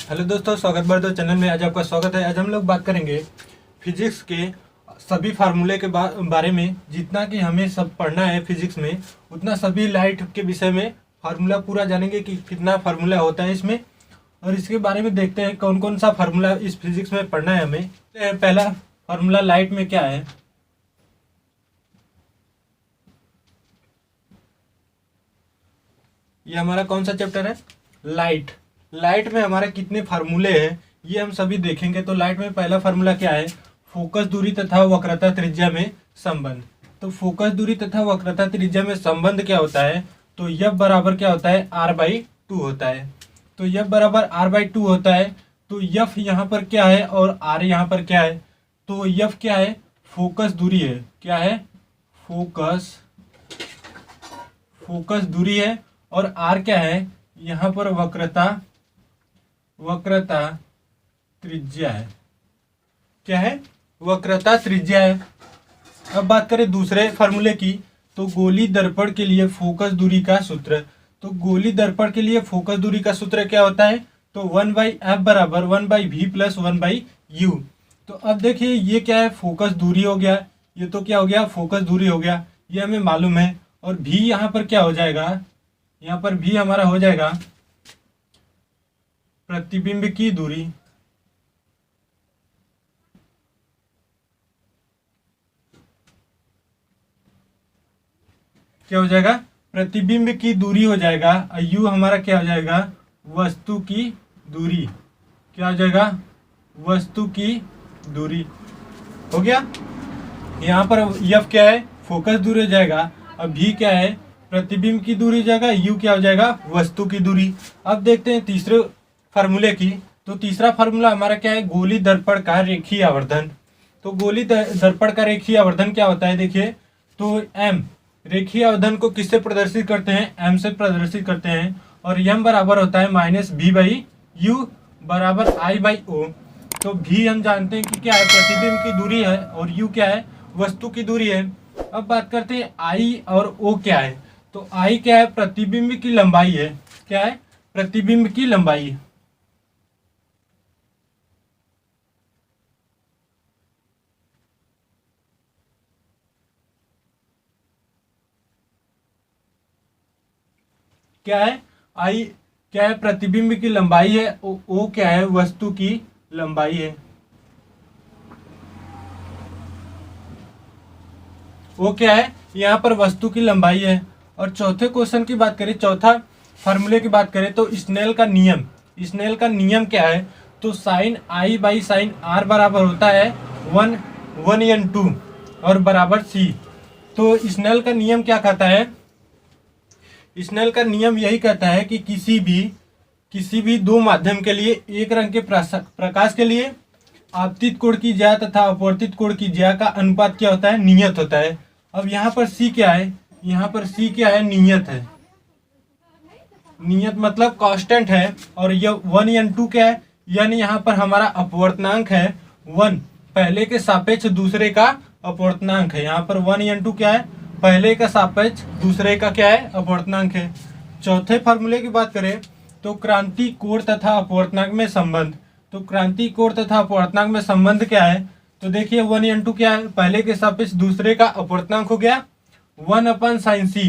Hello दोस्तों, स्वागत बर्दो channel में। आज आपका स्वागत है। आज हम लोग बात करेंगे फिजिक्स के सभी फार्मूले के बारे में। जितना कि हमें सब पढ़ना है फिजिक्स में, उतना सभी लाइट के विषय में फार्मूला पूरा जानेंगे कि कितना फार्मूला होता है इसमें, और इसके बारे में देखते हैं कौन कौन सा फार्मूला इस फिजिक्स में पढ़ना है हमें। पहला फार्मूला लाइट में क्या है। ये हमारा कौन सा चैप्टर है? लाइट। लाइट में हमारे कितने फार्मूले हैं ये हम सभी देखेंगे। तो लाइट में पहला फार्मूला क्या है? फोकस दूरी तथा वक्रता त्रिज्या में संबंध। तो फोकस दूरी तथा वक्रता त्रिज्या में संबंध क्या होता है? तो F बराबर क्या होता है? R/2 होता है। तो F बराबर R/2 होता है। तो F यहाँ पर क्या है और R यहाँ पर क्या है? तो F क्या है? फोकस दूरी है। क्या है? फोकस दूरी है। और R क्या है? यहाँ पर वक्रता त्रिज्या है। क्या है? वक्रता त्रिज्या है। अब बात करें दूसरे फार्मूले की, तो गोली दर्पण के लिए फोकस दूरी का सूत्र। तो गोली दर्पण के लिए फोकस दूरी का सूत्र क्या होता है? तो 1/f बराबर 1/v प्लस 1/u। तो अब देखिए ये क्या है? फोकस दूरी हो गया। ये तो क्या हो गया? फोकस दूरी हो गया, ये हमें मालूम है। और v यहाँ पर क्या हो जाएगा? यहाँ पर v हमारा हो जाएगा प्रतिबिंब की दूरी। क्या हो जाएगा? प्रतिबिंब की दूरी हो जाएगा। u हमारा क्या हो जाएगा? वस्तु की दूरी। क्या हो जाएगा? वस्तु की दूरी। हो गया। यहाँ पर f क्या है? फोकस दूरी हो जाएगा। अब v क्या है? प्रतिबिंब की दूरी हो जाएगा। u क्या हो जाएगा? वस्तु की दूरी। अब देखते हैं तीसरे फार्मूले की। तो तीसरा फार्मूला हमारा क्या है? गोली दर्पण का रेखीय आवर्धन। तो गोली दर्पण का रेखीय आवर्धन क्या होता है? देखिए, तो m रेखीय आवर्धन को किससे प्रदर्शित करते हैं? m से प्रदर्शित करते हैं। और m बराबर होता है -v/u बराबर I/o। तो v हम जानते हैं कि क्या है? प्रतिबिंब की दूरी है। और u क्या है? वस्तु की दूरी है। अब बात करते हैं I और o क्या है। तो I क्या है? प्रतिबिंब की लंबाई है। क्या है? प्रतिबिंब की लंबाई। क्या है? आई क्या है? प्रतिबिंब की लंबाई है। ओ क्या है? वस्तु की लंबाई है। वो क्या है? यहाँ पर वस्तु की लंबाई है। और चौथे क्वेश्चन की बात करें, चौथा फार्मूले की बात करें, तो स्नेल का नियम क्या है? तो sign I by sign R बराबर होता है 1/2 और बराबर C। तो स्नेल का नियम क्या कहता है? स्नेल का नियम यही कहता है कि किसी भी दो माध्यम के लिए एक रंग के प्रकाश के लिए आपतित कोण की ज्या तथा अपवर्तित कोण की ज्या का अनुपात क्या होता है? नियत होता है। अब यहाँ पर C क्या है? यहाँ पर C क्या है? नियत है। नियत मतलब कांस्टेंट है। और यह 1/2 क्या है? यानी यहाँ पर हमारा अपवर्तनांक है 1। पहले के सापेक्ष दूसरे का अपवर्तनांक है। यहाँ पर 1/2 क्या है? पहले का सापेक्ष दूसरे का क्या है? अपवर्तनांक है। चौथे फार्मूले की बात करें, तो क्रांति कोण तथा अपवर्तनांक में संबंध। तो क्रांति कोण तथा अपवर्तनांक में संबंध क्या है? तो देखिए 1/2 क्या है? पहले के सापेक्ष दूसरे का अपवर्तनांक हो गया 1/sin c।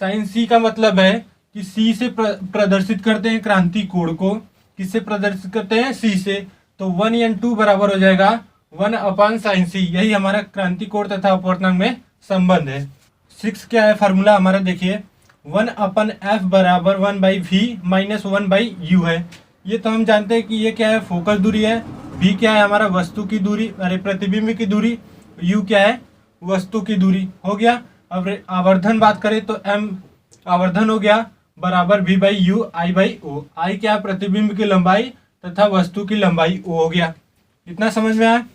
sin c का मतलब है कि c से प्रदर्शित करते हैं क्रांति कोण को। किससे प्रदर्शित करते हैं? c से। तो 1/2 बराबर हो जाएगा 1/sin c। यही हमारा क्रांति कोण तथा अपवर्तनांक में संबंध है। 6 क्या है फार्मूला हमारा? देखिए 1/f बराबर 1/v माइनस 1/u है। ये तो हम जानते हैं कि ये क्या है? फोकस दूरी है। v क्या है? हमारा वस्तु की दूरी, अरे प्रतिबिंब की दूरी। u क्या है? वस्तु की दूरी। हो गया। अब आवर्धन बात करें तो m आवर्धन हो गया बराबर v/u I/o। I क्या है? प्रतिबिंब की लंबाई तथा वस्तु की लंबाई o हो गया। इतना समझ में आया?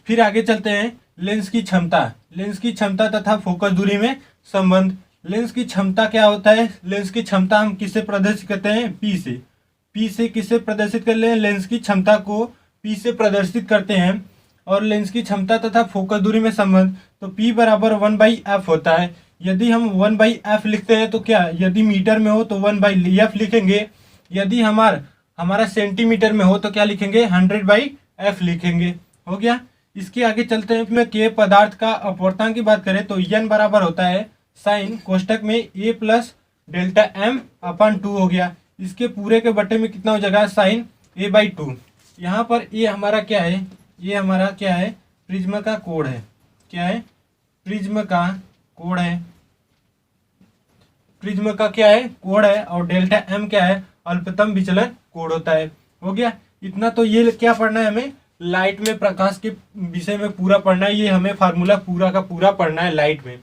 फिर आगे चलते हैं। लेंस की क्षमता तथा फोकस दूरी में संबंध। लेंस की क्षमता क्या होता है? लेंस की क्षमता हम किससे प्रदर्शित करते हैं? P से। P से किससे प्रदर्शित कर ले? लेंस की क्षमता को P से प्रदर्शित करते हैं। और लेंस की क्षमता तथा फोकस दूरी में संबंध, तो P बराबर 1/f होता है। यदि हम 1/f लिखते हैं तो क्या, यदि मीटर में हो तो 1/f लिखेंगे। यदि हमारा हमारा सेंटीमीटर में हो तो क्या लिखेंगे 100/f लिखेंगे। हो गया। इसके आगे चलते हैं। इसमें के पदार्थ का अपवर्तनांक की बात करें तो n बराबर होता है साइन कोष्टक में a प्लस डेल्टा m अपन 2 हो गया। इसके पूरे के बटे में कितना हो जाएगा साइन a/2। यहाँ पर ये हमारा क्या है, ये हमारा क्या है प्रिज्म का कोण है। क्या है प्रिज्म का कोण है, प्रिज्म का क्या है कोण है, और डेल्टा m क्या है अल्पतम विचलन कोण होता है। हो गया। इतना तो ये क्या पढ़ना है हमें लाइट में प्रकाश के विषय में पूरा पढ़ना है, ये हमें फार्मूला पूरा का पूरा पढ़ना है लाइट में।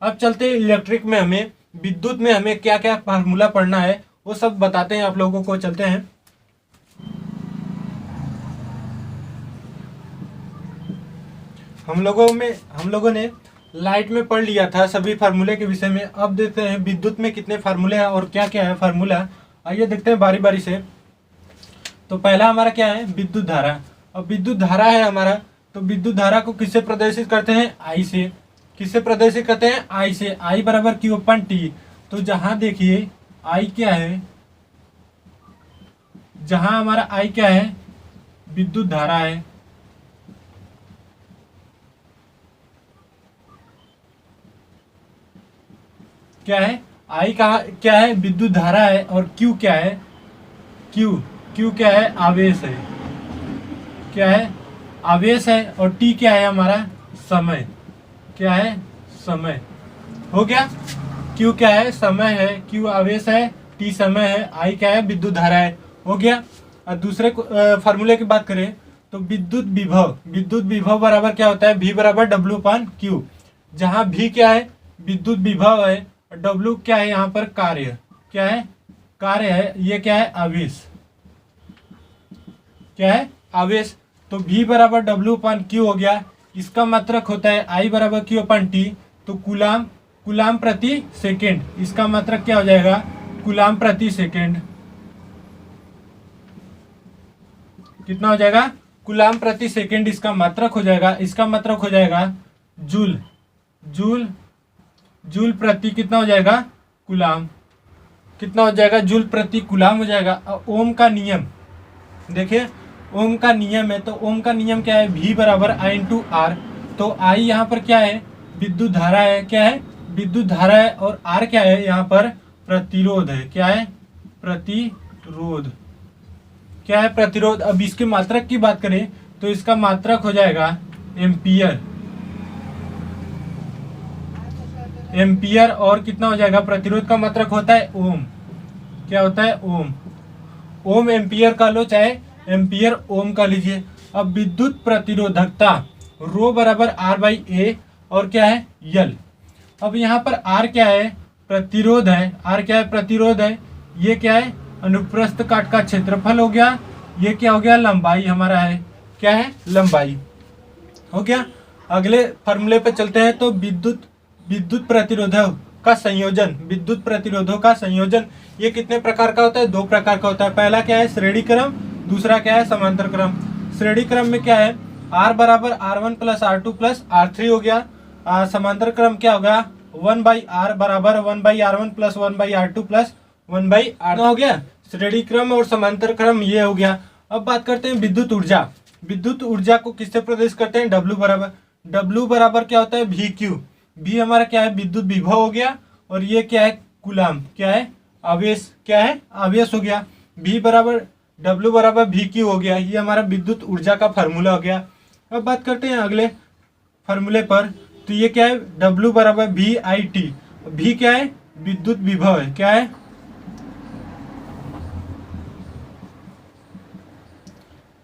अब चलते हैं इलेक्ट्रिक में, हमें विद्युत में हमें क्या क्या फार्मूला पढ़ना है वो सब बताते हैं आप लोगों को। चलते हैं। हम लोगों ने लाइट में पढ़ लिया था सभी फार्मूले के विषय में। अब देखते हैं विद्युत में कितने फार्मूले हैं और क्या क्या है फार्मूला। आइए देखते हैं बारी बारी से। तो पहला हमारा क्या है विद्युत धारा। अब विद्युत धारा है हमारा, तो विद्युत धारा को किससे प्रदर्शित करते हैं आई से। किससे प्रदर्शित करते हैं आई से। आई बराबर Q/T। तो जहां देखिए आई क्या है, जहां हमारा आई क्या है विद्युत धारा है, क्या है आई कहा क्या है विद्युत धारा है, और Q क्या है क्यू क्या है आवेश है। क्या है आवेश है। और टी क्या है हमारा समय। क्या है समय। हो गया। क्यू क्या है समय है, क्यू आवेश है, टी समय है, आई क्या है विद्युत धारा है। हो गया। और दूसरे फार्मूले की बात करें तो विद्युत विभव बराबर क्या होता है V बराबर W/Q। जहां V क्या है विद्युत विभव है और W क्या है यहाँ पर कार्य। क्या है कार्य है। ये क्या है आवेश। क्या है आवेश। तो V बराबर W/Q हो गया। इसका मात्रक होता है I बराबर Q/T। तो कुलाम प्रति सेकेंड, इसका मात्रक क्या हो जाएगा कुलाम प्रति सेकेंड। कितना हो जाएगा कुलाम प्रति सेकेंड इसका मात्रक हो जाएगा। इसका मात्रक हो जाएगा जूल प्रति कितना हो जाएगा कुलाम। कितना हो जाएगा जूल प्रति कुलाम हो जाएगा। ओम का नियम देखिए, ओम का नियम है, तो ओम का नियम क्या है V बराबर I/R। तो I यहाँ पर क्या है विद्युत धारा है। क्या है विद्युत धारा है, और R क्या है यहाँ पर प्रतिरोध है। क्या है प्रतिरोध। क्या है प्रतिरोध। अब इसके मात्रक की बात करें तो इसका मात्रक हो जाएगा एम्पियर, और कितना हो जाएगा प्रतिरोध का मात्रक होता है ओम। क्या होता है ओम एम्पियर का लो चाहे एम्पियर ओम का लीजिए। अब विद्युत प्रतिरोधकता रो बराबर R/A, और क्या है यल। अब यहाँ पर R क्या है प्रतिरोध है। R क्या है प्रतिरोध है। ये क्या है अनुप्रस्थ काट का क्षेत्रफल हो गया। ये क्या हो गया लंबाई हमारा है। क्या है लंबाई। हो गया। अगले फॉर्मूले पे चलते हैं। तो विद्युत प्रतिरोधक का संयोजन, विद्युत प्रतिरोधों का संयोजन ये कितने प्रकार का होता है 2 प्रकार का होता है। पहला क्या है श्रेणी क्रम, दूसरा क्या है समांतर क्रम। श्रेणी क्रम में क्या है R बराबर R1 plus R2 plus R3 हो गया। समांतर क्रम क्या होगा 1/R बराबर 1/R1 plus 1/R2 plus 1/R हो गया। श्रेणी क्रम और समांतर क्रम ये हो गया। अब बात करते हैं विद्युत ऊर्जा। विद्युत ऊर्जा को किससे प्रदर्शित करते हैं W बराबर क्या होता है VQ। V हमारा क्या है विद्युत विभव हो गया, और ये क्या है कुलाम। क्या है आवेश। क्या है आवेश हो गया। V बराबर W बराबर VQ हो गया। ये हमारा विद्युत ऊर्जा का फार्मूला हो गया। अब बात करते हैं अगले फार्मूले पर। तो ये क्या है W बराबर VIT। V क्या है विद्युत विभव है।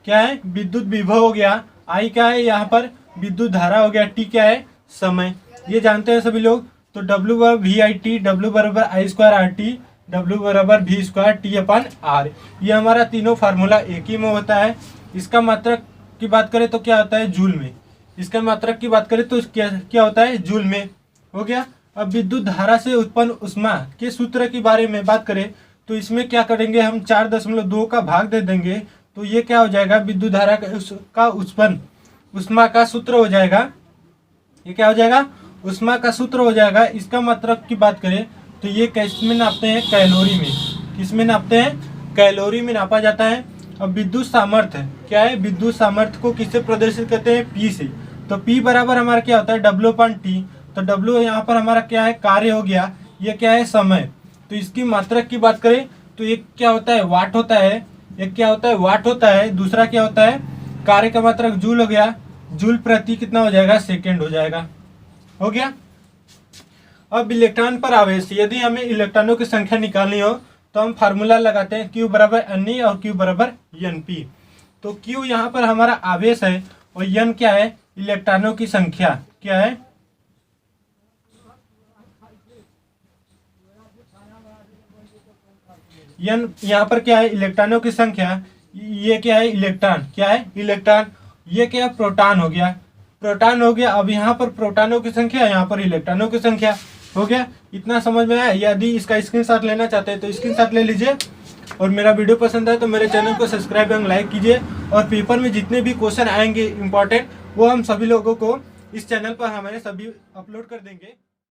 क्या है विद्युत विभव हो गया। I क्या है यहाँ पर विद्युत धारा हो गया। T क्या है समय, ये जानते हैं सभी लोग। तो W बराबर VIT, W बराबर I²RT, W बराबर V²T/R। ये हमारा तीनों फार्मूला एक ही में होता है। इसका मात्रक की बात करें तो क्या होता है जूल में। इसका मात्रक की बात करें तो क्या होता है जूल में। हो गया। अब विद्युत धारा से उत्पन्न ऊष्मा के सूत्र के बारे में बात करें तो इसमें क्या करेंगे हम 4.2 का भाग दे देंगे। तो ये क्या हो जाएगा विद्युत धारा का उत्पन्न ऊष्मा का सूत्र हो जाएगा। ये क्या हो जाएगा ऊष्मा का सूत्र हो जाएगा। इसका मात्रक की बात करें तो ये किसमें नापते हैं कैलोरी में। किसमें नापते हैं कैलोरी में नापा जाता है। अब विद्युत सामर्थ्य क्या है, विद्युत सामर्थ्य को किससे प्रदर्शित करते हैं, P से। तो P बराबर हमारा क्या होता है, W/T। तो W यहाँ पर हमारा क्या है, कार्य हो गया, ये क्या है, समय। तो इसकी मात्रक की बात करें तो एक क्या होता है, वाट होता है, एक क्या होता है, वाट होता है, दूसरा क्या होता है, कार्य का मात्रक जूल हो गया, जूल प्रति कितना हो जाएगा, सेकेंड हो जाएगा। हो गया। अब इलेक्ट्रॉन पर आवेश, यदि हमें इलेक्ट्रॉनों की संख्या निकालनी हो तो हम फार्मूला लगाते हैं Q बराबर Ne और Q बराबर Np। तो Q यहाँ पर हमारा आवेश है और N क्या है, इलेक्ट्रॉनों की संख्या क्या है, N यहाँ पर क्या है, इलेक्ट्रॉनों की संख्या, ये क्या है, इलेक्ट्रॉन, क्या है, इलेक्ट्रॉन, ये क्या है, प्रोटॉन हो गया, प्रोटॉन हो गया। अब यहाँ पर प्रोटॉनों की संख्या, यहाँ पर इलेक्ट्रॉनों की संख्या। हो गया, इतना समझ में आया। यदि इसका स्क्रीनशॉट लेना चाहते हैं तो स्क्रीनशॉट ले लीजिए, और मेरा वीडियो पसंद आए तो मेरे चैनल को सब्सक्राइब एवं लाइक कीजिए। और पेपर में जितने भी क्वेश्चन आएंगे इंपॉर्टेंट, वो हम सभी लोगों को इस चैनल पर हमारे सभी अपलोड कर देंगे।